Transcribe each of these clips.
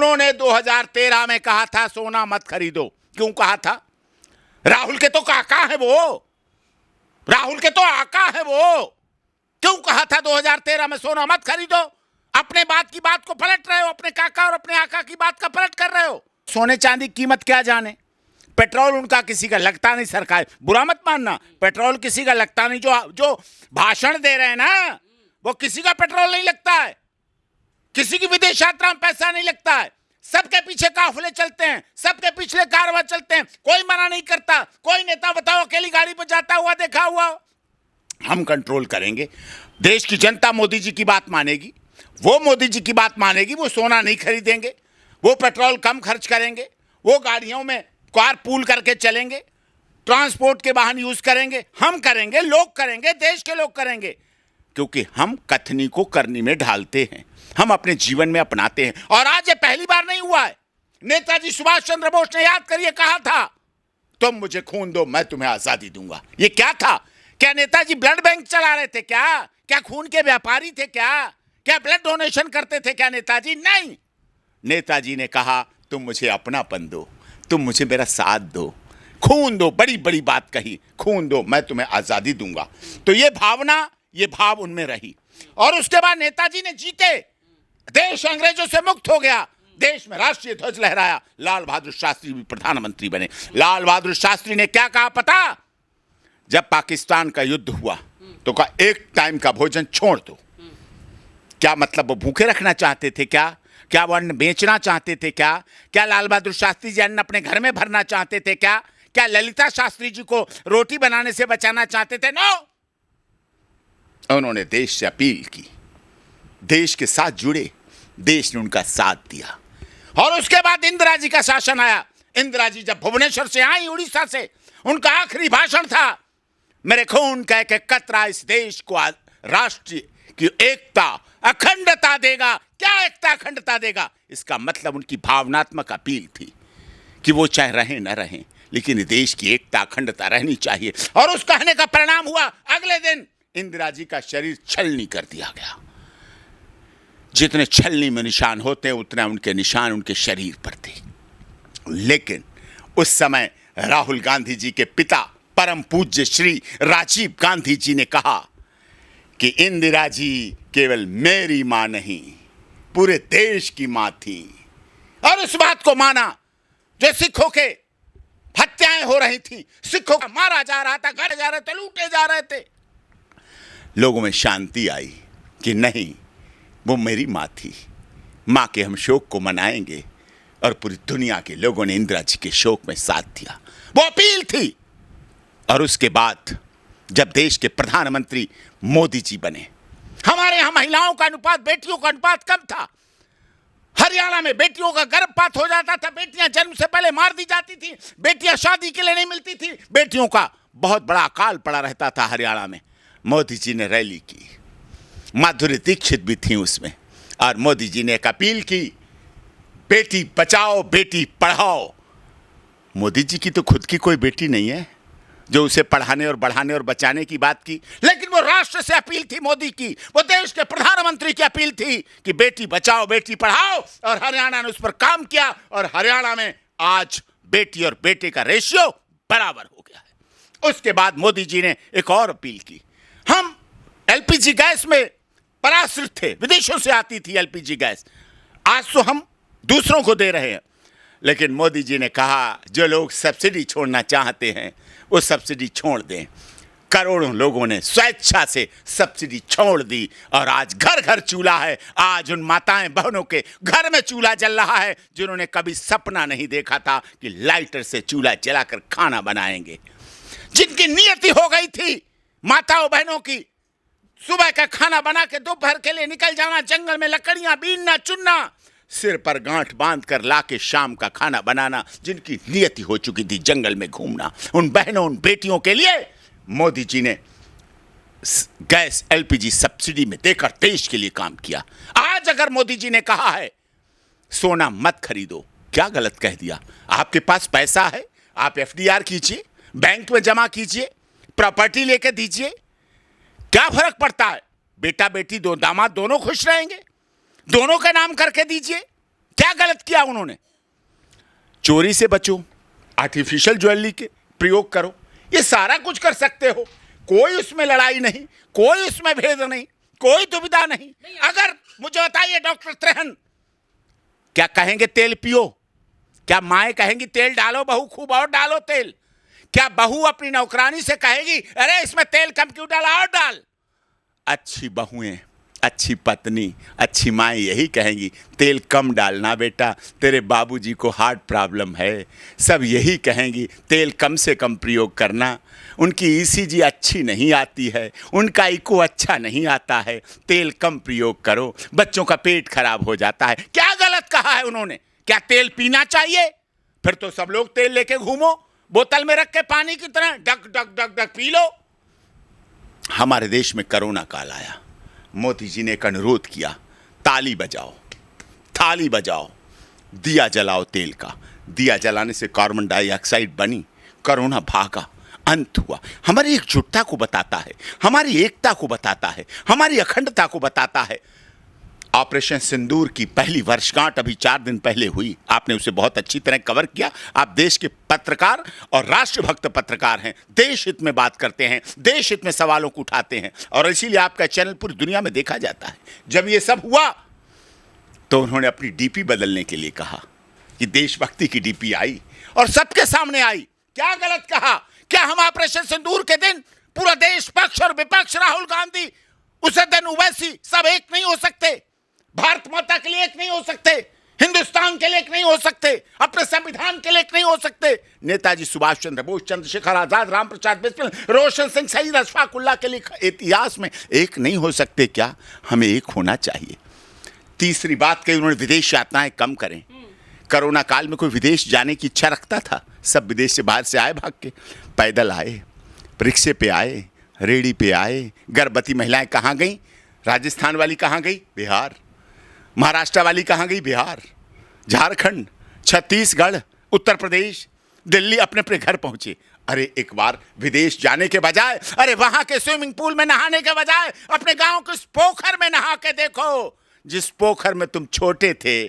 उन्होंने 2013 में कहा था सोना मत खरीदो। क्यों कहा था? राहुल के तो काका है वो, राहुल के तो आका है वो। क्यों कहा था 2013 में सोना मत खरीदो? अपने बात की बात को पलट रहे हो, अपने काका और अपने आका की बात का पलट कर रहे हो। सोने चांदी की कीमत क्या जाने, पेट्रोल उनका किसी का लगता नहीं। सरकार, बुरा मत मानना, पेट्रोल किसी का लगता नहीं। जो भाषण दे रहे हैं ना, वो किसी का पेट्रोल नहीं लगता है, किसी की विदेश यात्रा में पैसा नहीं लगता है। सबके पीछे काफिले चलते हैं, सबके पीछे कारवां चलते हैं, कोई मना नहीं करता। कोई नेता बताओ अकेली गाड़ी पर जाता हुआ देखा हुआ? हम कंट्रोल करेंगे। देश की जनता मोदी जी की बात मानेगी, वो मोदी जी की बात मानेगी। वो सोना नहीं खरीदेंगे, वो पेट्रोल कम खर्च करेंगे, वो गाड़ियों में कार पूल करके चलेंगे, ट्रांसपोर्ट के वाहन यूज करेंगे। हम करेंगे, लोग करेंगे, देश के लोग करेंगे, क्योंकि हम कथनी को करनी में ढालते हैं, हम अपने जीवन में अपनाते हैं। और आज ये पहली बार नहीं हुआ है। नेताजी सुभाष चंद्र बोस ने, याद करिए, कहा था तुम मुझे खून दो मैं तुम्हें आजादी दूंगा। ये क्या था? क्या नेताजी ब्लड बैंक चला रहे थे? क्या खून के व्यापारी थे? क्या ब्लड डोनेशन करते थे क्या नेताजी? नहीं, नेताजी ने कहा तुम मुझे अपनापन दो, तुम मुझे मेरा साथ दो, खून दो। बड़ी बड़ी बात कही, खून दो मैं तुम्हें आजादी दूंगा। तो ये भावना, ये भाव उनमें रही। और उसके बाद नेताजी ने जीते, देश अंग्रेजों से मुक्त हो गया, देश में राष्ट्रीय ध्वज लहराया। लाल बहादुर शास्त्री भी प्रधानमंत्री बने। लाल बहादुर शास्त्री ने क्या कहा पता? जब पाकिस्तान का युद्ध हुआ तो कहा एक टाइम का भोजन छोड़ दो। क्या मतलब, वो भूखे रखना चाहते थे क्या वो अन्न बेचना चाहते थे क्या लाल बहादुर शास्त्री जी अन्न अपने घर में भरना चाहते थे क्या ललिता शास्त्री जी को रोटी बनाने से बचाना चाहते थे? नो, उन्होंने देश से अपील की, देश के साथ जुड़े, देश ने उनका साथ दिया। और उसके बाद इंदिरा जी का शासन आया। इंदिरा जी जब भुवनेश्वर से आई, उड़ीसा से, उनका आखिरी भाषण था, मेरे खून कह के कतरा इस देश को राष्ट्र की एकता अखंडता देगा। क्या एकता अखंडता देगा? इसका मतलब उनकी भावनात्मक अपील थी कि वो चाहे रहें न रहें, लेकिन देश की एकता अखंडता रहनी चाहिए। और उस कहने का परिणाम हुआ, अगले दिन इंदिरा जी का शरीर छलनी कर दिया गया। जितने छलनी में निशान होते हैं उतने उनके निशान उनके शरीर पर थे। लेकिन उस समय राहुल गांधी जी के पिता परम पूज्य श्री राजीव गांधी जी ने कहा कि इंदिरा जी केवल मेरी मां नहीं, पूरे देश की मां थी। और उस बात को माना। जो सिखों के हत्याएं हो रही थी, सिखों को मारा जा रहा था, गड़े जा रहे थे, लूटे जा रहे थे, लोगों में शांति आई कि नहीं, वो मेरी मां थी, मां के हम शोक को मनाएंगे। और पूरी दुनिया के लोगों ने इंदिरा जी के शोक में साथ दिया। वो अपील थी। और उसके बाद जब देश के प्रधानमंत्री मोदी जी बने, हमारे यहां महिलाओं का अनुपात, बेटियों का अनुपात कम था। हरियाणा में बेटियों का गर्भपात हो जाता था, बेटियां जन्म से पहले मार दी जाती थी, बेटियां शादी के लिए नहीं मिलती थी, बेटियों का बहुत बड़ा अकाल पड़ा रहता था हरियाणा में। मोदी जी ने रैली की, माधुरी दीक्षित भी थी उसमें, और मोदी जी ने एक अपील की, बेटी बचाओ बेटी पढ़ाओ। मोदी जी की तो खुद की कोई बेटी नहीं है जो उसे पढ़ाने और बढ़ाने और बचाने की बात की, लेकिन वो राष्ट्र से अपील थी मोदी की, वो देश के प्रधानमंत्री की अपील थी कि बेटी बचाओ बेटी पढ़ाओ। और हरियाणा ने उस पर काम किया, और हरियाणा में आज बेटी और बेटे का रेशियो बराबर हो गया है। उसके बाद मोदी जी ने एक और अपील की। हम एलपीजी गैस में पराश्रित थे, विदेशों से आती थी एलपीजी गैस, आज तो हम दूसरों को दे रहे हैं। लेकिन मोदी जी ने कहा जो लोग सब्सिडी छोड़ना चाहते हैं वो सब्सिडी छोड़ दें। करोड़ों लोगों ने स्वेच्छा से सब्सिडी छोड़ दी, और आज घर घर चूल्हा है। आज उन माताएं बहनों के घर में चूल्हा जल रहा है जिन्होंने कभी सपना नहीं देखा था कि लाइटर से चूल्हा जलाकर खाना बनाएंगे। जिनकी नियति हो गई थी माताओं बहनों की, सुबह का खाना बना के दोपहर के लिए निकल जाना, जंगल में लकड़ियां बीनना, चुनना, सिर पर गांठ बांध कर लाके शाम का खाना बनाना, जिनकी नियति हो चुकी थी जंगल में घूमना, उन बहनों उन बेटियों के लिए मोदी जी ने गैस एलपीजी सब्सिडी में देकर देश के लिए काम किया। आज अगर मोदी जी ने कहा है सोना मत खरीदो, क्या गलत कह दिया? आपके पास पैसा है, आप एफडीआर कीजिए, बैंक में जमा कीजिए, प्रॉपर्टी लेके दीजिए, क्या फर्क पड़ता है? बेटा बेटी दो दामाद दोनों खुश रहेंगे, दोनों का नाम करके दीजिए, क्या गलत किया उन्होंने? चोरी से बचो, आर्टिफिशियल ज्वेलरी के प्रयोग करो, ये सारा कुछ कर सकते हो। कोई उसमें लड़ाई नहीं, कोई उसमें भेद नहीं, कोई दुविधा नहीं। अगर मुझे बताइए डॉक्टर त्रेहन, क्या कहेंगे तेल पियो? क्या माएँ कहेंगी तेल डालो बहू, खूब और डालो तेल? क्या बहू अपनी नौकरानी से कहेगी अरे इसमें तेल कम क्यों डाला, और डाल? अच्छी बहुएं, अच्छी पत्नी, अच्छी माँ यही कहेंगी तेल कम डालना बेटा, तेरे बाबूजी को हार्ट प्रॉब्लम है। सब यही कहेंगी तेल कम से कम प्रयोग करना। उनकी ईसीजी अच्छी नहीं आती है, उनका इको अच्छा नहीं आता है, तेल कम प्रयोग करो, बच्चों का पेट खराब हो जाता है। क्या गलत कहा है उन्होंने? क्या तेल पीना चाहिए? फिर तो सब लोग तेल लेके घूमो, बोतल में रख के पानी की तरह डक डक डक डक पी लो। हमारे देश में कोरोना काल आया, मोदी जी ने एक अनुरोध किया, ताली बजाओ, थाली बजाओ, दिया जलाओ तेल का। दिया जलाने से कार्बन डाइऑक्साइड बनी, कोरोना भागा, अंत हुआ। हमारी एकजुटता को बताता है, हमारी एकता को बताता है, हमारी अखंडता को बताता है। ऑपरेशन सिंदूर की पहली वर्षगांठ अभी 4 दिन पहले हुई, आपने उसे बहुत अच्छी तरह कवर किया। आप देश के पत्रकार और राष्ट्रभक्त पत्रकार हैं, देश हित में बात करते हैं, देश हित में सवालों को उठाते हैं, और इसीलिए आपका चैनल पूरी दुनिया में देखा जाता है। जब ये सब हुआ तो उन्होंने अपनी डीपी बदलने के लिए कहा कि देशभक्ति की डीपी आई और सबके सामने आई। क्या गलत कहा? क्या हम ऑपरेशन सिंदूर के दिन पूरा देश, पक्ष और विपक्ष, राहुल गांधी, उसद्दीन ओवैसी, सब एक नहीं हो सकते? भारत माता के लिए एक नहीं हो सकते? हिंदुस्तान के लिए एक नहीं हो सकते? अपने संविधान के लिए एक नहीं हो सकते? नेताजी सुभाष चंद्र बोस, चंद्रशेखर आजाद, राम प्रसाद बिस्मिल, रोशन सिंह, शहीद अशफाक उल्लाह के लिए इतिहास में एक नहीं हो सकते क्या? हमें एक होना चाहिए। तीसरी बात कही उन्होंने, विदेश यात्राएं कम करें। कोरोना काल में कोई विदेश जाने की इच्छा रखता था? सब विदेश से, बाहर से आए भाग के, पैदल आए, रिक्शे पे आए, रेहड़ी पे आए। गर्भवती महिलाएं कहाँ गई? राजस्थान वाली कहाँ गई? बिहार। महाराष्ट्र वाली कहाँ गई? बिहार। झारखंड, छत्तीसगढ़, उत्तर प्रदेश, दिल्ली अपने अपने घर पहुंचे। अरे एक बार विदेश जाने के बजाय, अरे वहां के स्विमिंग पूल में नहाने के बजाय अपने गांव के उस पोखर में नहा के देखो, जिस पोखर में तुम छोटे थे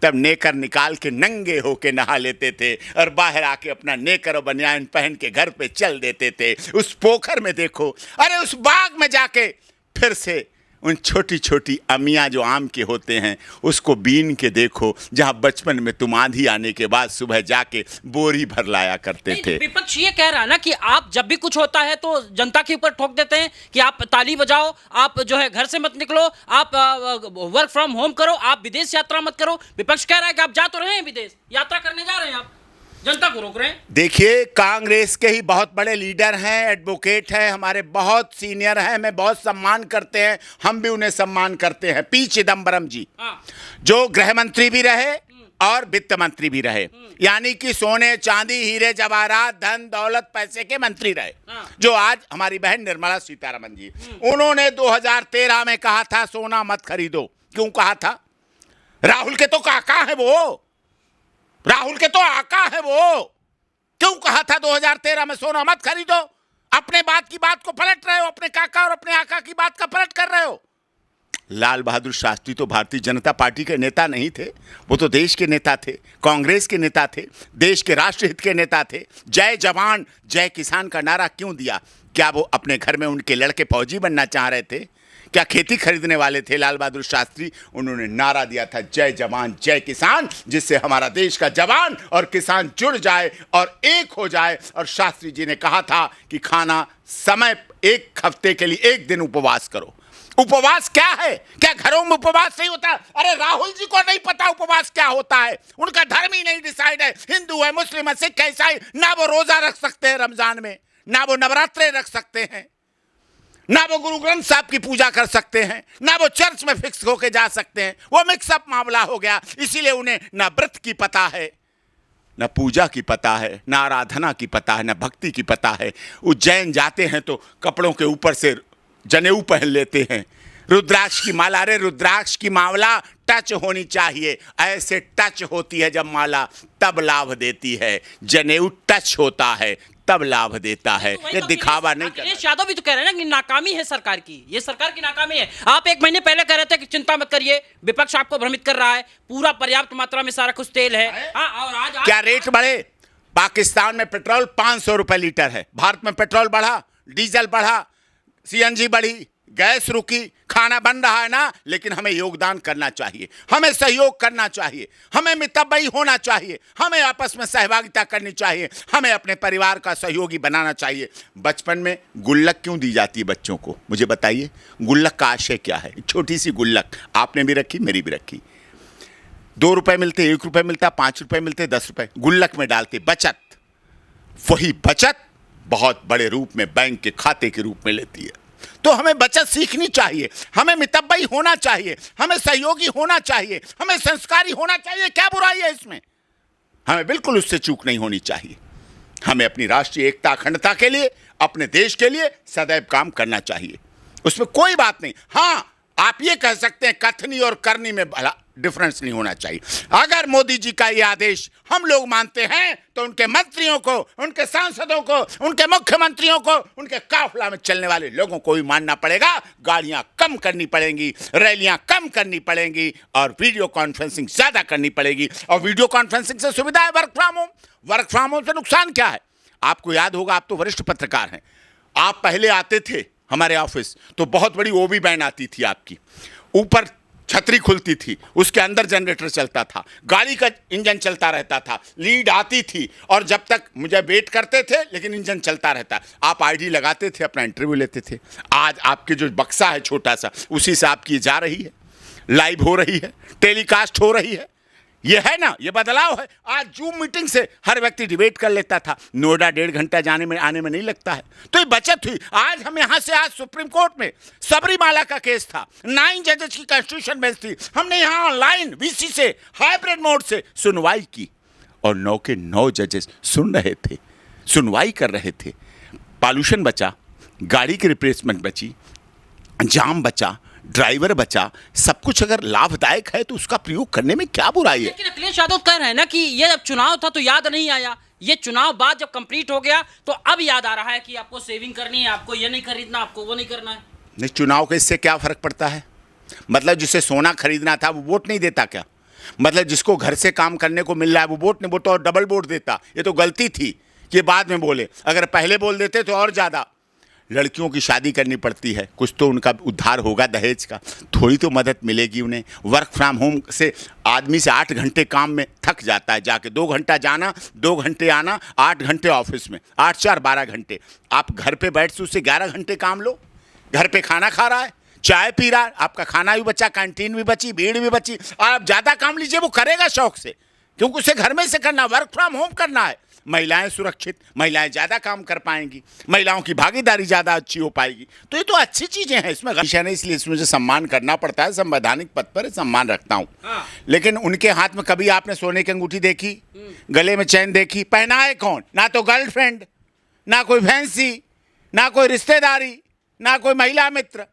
तब नेकर निकाल के नंगे होके नहा लेते थे और बाहर आके अपना नेकर और बनियान पहन के घर पे चल देते थे। उस पोखर में देखो, अरे उस बाग में जाके फिर से उन छोटी छोटी अमियाँ जो आम के होते हैं उसको बीन के देखो, जहाँ बचपन में तुम आंधी आने के बाद सुबह जाके बोरी भर लाया करते थे। विपक्ष ये कह रहा है ना कि आप जब भी कुछ होता है तो जनता के ऊपर ठोक देते हैं कि आप ताली बजाओ, आप जो है घर से मत निकलो, आप वर्क फ्रॉम होम करो, आप विदेश यात्रा मत करो। विपक्ष कह रहा है कि आप जा तो रहे हैं विदेश, यात्रा करने जा रहे हैं, आप जनता को रोक रहे हैं। देखिए, कांग्रेस के ही बहुत बड़े लीडर हैं, एडवोकेट हैं, हमारे बहुत सीनियर हैं, हमें बहुत सम्मान करते हैं, हम भी उन्हें सम्मान करते हैं। पी चिदम्बरम जी, जो गृह मंत्री भी रहे और वित्त मंत्री भी रहे, यानी कि सोने चांदी हीरे जवाहरात धन दौलत पैसे के मंत्री रहे। जो आज हमारी बहन निर्मला सीतारमण जी, उन्होंने 2013 में कहा था सोना मत खरीदो। क्यों कहा था? राहुल के तो काका है वो, राहुल के तो आका है वो। क्यों कहा था 2013 में सोना मत खरीदो? अपने बात की बात को पलट रहे हो, अपने काका और अपने आका की बात का पलट कर रहे हो। लाल बहादुर शास्त्री तो भारतीय जनता पार्टी के नेता नहीं थे, वो तो देश के नेता थे, कांग्रेस के नेता थे, देश के राष्ट्रहित के नेता थे। जय जवान जय किसान का नारा क्यों दिया? क्या वो अपने घर में उनके लड़के फौजी बनना चाह रहे थे? क्या खेती खरीदने वाले थे लाल बहादुर शास्त्री? उन्होंने नारा दिया था जय जवान जय किसान, जिससे हमारा देश का जवान और किसान जुड़ जाए और एक हो जाए। और शास्त्री जी ने कहा था कि खाना समय 1 हफ्ते के लिए 1 दिन उपवास करो। उपवास क्या है? क्या घरों में उपवास नहीं होता? अरे राहुल जी को नहीं पता उपवास क्या होता है, उनका धर्म ही नहीं डिसाइड है। हिंदू है, मुस्लिम है, सिख है, ईसाई, ना वो रोजा रख सकते हैं रमजान में, ना वो नवरात्रे रख सकते हैं, ना वो गुरु ग्रंथ साहब की पूजा कर सकते हैं, ना वो चर्च में फिक्स होके जा सकते हैं। वो मिक्सअप मामला हो गया, इसीलिए उन्हें ना व्रत की पता है, ना पूजा की पता है, ना आराधना की पता है, ना भक्ति की पता है। उज्जैन जाते हैं तो कपड़ों के ऊपर से जनेऊ पहन लेते हैं। रुद्राक्ष की माला, अरे रुद्राक्ष की माला टच होनी चाहिए, ऐसे टच होती है जब माला तब लाभ देती है। जनेऊ टच होता है तब लाभ देता है, तो वही ये तो दिखावा नहीं करना। अखिलेश यादव भी तो कह रहे हैं ना कि नाकामी है सरकार की, ये सरकार की नाकामी है। आप एक महीने पहले कह रहे थे कि चिंता मत करिए, विपक्ष आपको भ्रमित कर रहा है, पूरा पर्याप्त मात्रा में सारा कुछ तेल है। हाँ, और आज क्या रेट बढ़े? पाकिस्तान में पेट्रोल 500 रुपए लीटर है, भारत में पेट्रोल बढ़ा, डीजल बढ़ा, सीएनजी बढ़ी, गैस रुकी, खाना बन रहा है ना। लेकिन हमें योगदान करना चाहिए, हमें सहयोग करना चाहिए, हमें मितव्ययी होना चाहिए, हमें आपस में सहभागिता करनी चाहिए, हमें अपने परिवार का सहयोगी बनाना चाहिए। बचपन में गुल्लक क्यों दी जाती है बच्चों को, मुझे बताइए। गुल्लक का आशय क्या है? छोटी सी गुल्लक, आपने भी रखी, मेरी भी रखी। 2 रुपए मिलते, 1 रुपए मिलता, 5 रुपए मिलते, 10 रुपए गुल्लक में डालते, बचत। वही बचत बहुत बड़े रूप में बैंक के खाते के रूप में लेती है। तो हमें बचत सीखनी चाहिए, हमें मितव्ययी होना चाहिए, हमें सहयोगी होना चाहिए, हमें संस्कारी होना चाहिए। क्या बुराई है इसमें? हमें बिल्कुल उससे चूक नहीं होनी चाहिए। हमें अपनी राष्ट्रीय एकता अखंडता के लिए, अपने देश के लिए सदैव काम करना चाहिए, उसमें कोई बात नहीं। हाँ, आप ये कह सकते हैं कथनी और करनी में भला डिफरेंस नहीं होना चाहिए। अगर मोदी जी का ये आदेश हम लोग मानते हैं तो उनके मंत्रियों को, उनके सांसदों को, उनके मुख्यमंत्रियों को, उनके काफिला में चलने वाले लोगों को भी मानना पड़ेगा। गाड़ियां कम करनी पड़ेंगी, रैलियां कम करनी पड़ेंगी और वीडियो कॉन्फ्रेंसिंग ज्यादा करनी पड़ेगी। और वीडियो कॉन्फ्रेंसिंग से सुविधा है work from home. Work from home से नुकसान क्या है? आपको याद होगा, आप तो वरिष्ठ पत्रकार हैं, आप पहले आते थे हमारे ऑफिस तो बहुत बड़ी ओबी वैन आती थी आपकी, ऊपर छतरी खुलती थी, उसके अंदर जनरेटर चलता था, गाड़ी का इंजन चलता रहता था, लीड आती थी और जब तक मुझे वेट करते थे लेकिन इंजन चलता रहता। आप आईडी लगाते थे, अपना इंटरव्यू लेते थे। आज आपके जो बक्सा है छोटा सा, उसी से आपकी जा रही है, लाइव हो रही है, टेलीकास्ट हो रही है। ये है ना, ये बदलाव है। आज जूम मीटिंग से हर व्यक्ति डिबेट कर लेता था, नोएडा 1.5 घंटा जाने में आने में नहीं लगता है, तो ये बचत हुई। आज हम यहाँ से, आज सुप्रीम कोर्ट में सबरीमाला का केस था, 9 जजेस की कॉन्स्टिट्यूशन बेंच थी, हमने यहाँ ऑनलाइन वीसी से हाइब्रिड मोड से सुनवाई की और 9 के 9 जजेस सुन रहे थे, सुनवाई कर रहे थे। पॉल्यूशन बचा, गाड़ी की रिप्लेसमेंट बची, जाम बचा, ड्राइवर बचा, सब कुछ अगर लाभदायक है तो उसका प्रयोग करने में क्या बुराई है? लेकिन अखिलेश यादव कह रहे हैं ना कि ये जब चुनाव था तो याद नहीं आया, ये चुनाव बाद जब कंप्लीट हो गया तो अब याद आ रहा है कि आपको सेविंग करनी है, आपको ये नहीं खरीदना, आपको वो नहीं करना है। नहीं, चुनाव का इससे क्या फर्क पड़ता है? मतलब जिसे सोना खरीदना था वो वोट नहीं देता क्या? मतलब जिसको घर से काम करने को मिल रहा है वो वोट नहीं, वो तो और डबल वोट देता। ये तो गलती थी कि बाद में बोले, अगर पहले बोल देते तो और ज़्यादा। लड़कियों की शादी करनी पड़ती है, कुछ तो उनका उद्धार होगा दहेज का, थोड़ी तो मदद मिलेगी उन्हें। वर्क फ्रॉम होम से आदमी से 8 घंटे काम में थक जाता है, जाके 2 घंटा जाना, 2 घंटे आना, 8 घंटे ऑफिस में, 8 4 12 घंटे। आप घर पे बैठ से उससे 11 घंटे काम लो। घर पे खाना खा रहा है, चाय पी रहा है, आपका खाना भी बचा, कैंटीन भी बची, भीड़ भी बची, और आप ज़्यादा काम लीजिए, वो करेगा शौक से, क्योंकि उसे घर में से करना, वर्क फ्रॉम होम करना है। महिलाएं सुरक्षित, महिलाएं ज़्यादा काम कर पाएंगी, महिलाओं की भागीदारी ज़्यादा अच्छी हो पाएगी। तो ये तो अच्छी चीज़ें हैं, इसमें गलत नहीं, इसलिए इसमें मुझे सम्मान करना पड़ता है, संवैधानिक पद पर सम्मान रखता हूँ। लेकिन उनके हाथ में कभी आपने सोने की अंगूठी देखी, गले में चैन देखी? पहनाए कौन? ना तो गर्लफ्रेंड, ना कोई फैंसी, ना कोई रिश्तेदारी, ना कोई महिला मित्र।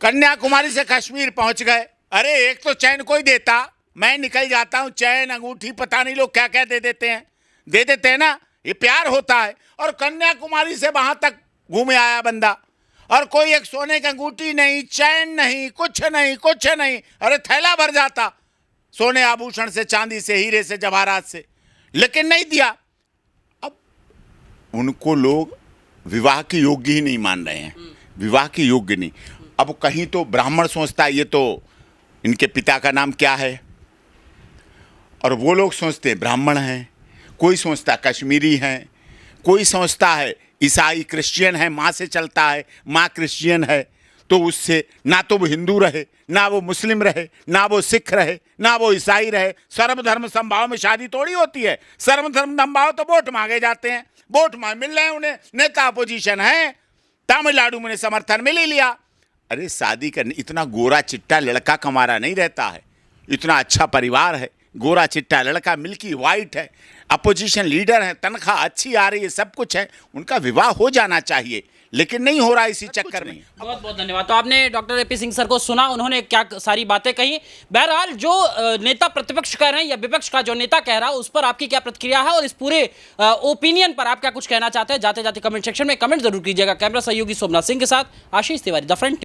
कन्याकुमारी से कश्मीर पहुँच गए, अरे एक तो चैन कोई देता, मैं निकल जाता हूँ, चैन अंगूठी पता नहीं लोग क्या क्या दे देते हैं ना, ये प्यार होता है। और कन्याकुमारी से वहां तक घूमे आया बंदा और कोई एक सोने की अंगूठी नहीं, चैन नहीं, कुछ नहीं, अरे थैला भर जाता सोने आभूषण से, चांदी से, हीरे से, जवाहरात से, लेकिन नहीं दिया। अब उनको लोग विवाह के योग्य ही नहीं मान रहे हैं, विवाह के योग्य नहीं। अब कहीं तो ब्राह्मण सोचता है ये तो इनके पिता का नाम क्या है, और वो लोग सोचते हैं ब्राह्मण हैं, कोई सोचता कश्मीरी हैं, कोई सोचता है ईसाई क्रिश्चियन है, माँ से चलता है, माँ क्रिश्चियन है, तो उससे ना तो वो हिंदू रहे, ना वो मुस्लिम रहे, ना वो सिख रहे, ना वो ईसाई रहे। सर्वधर्म समभाव में शादी थोड़ी होती है। सर्वधर्म समभाव तो वोट मांगे जाते हैं, वोट मिल रहे हैं उन्हें, नेता अपोजिशन है, तमिलनाडु में समर्थन मिल ही लिया। अरे शादी करने, इतना गोरा चिट्टा लड़का कमारा नहीं रहता है, इतना अच्छा परिवार है, गोरा चिट्टा लड़का, मिल्की वाइट है, अपोजिशन लीडर है, तनख्वाह अच्छी आ रही है, सब कुछ है, उनका विवाह हो जाना चाहिए। लेकिन नहीं हो रहा इसी चक्कर में। बहुत बहुत धन्यवाद। तो आपने डॉक्टर एपी सिंह सर को सुना, उन्होंने क्या सारी बातें कही। बहरहाल जो नेता प्रतिपक्ष कह रहे हैं या विपक्ष का जो नेता कह रहा है, उस पर आपकी क्या प्रतिक्रिया है और इस पूरे ओपिनियन पर आप क्या कुछ कहना चाहते हैं? जाते जाते कमेंट सेक्शन में कमेंट जरूर कीजिएगा। कैमरा सहयोगी सोमनाथ सिंह के साथ आशीष तिवारी, द फ्रंट।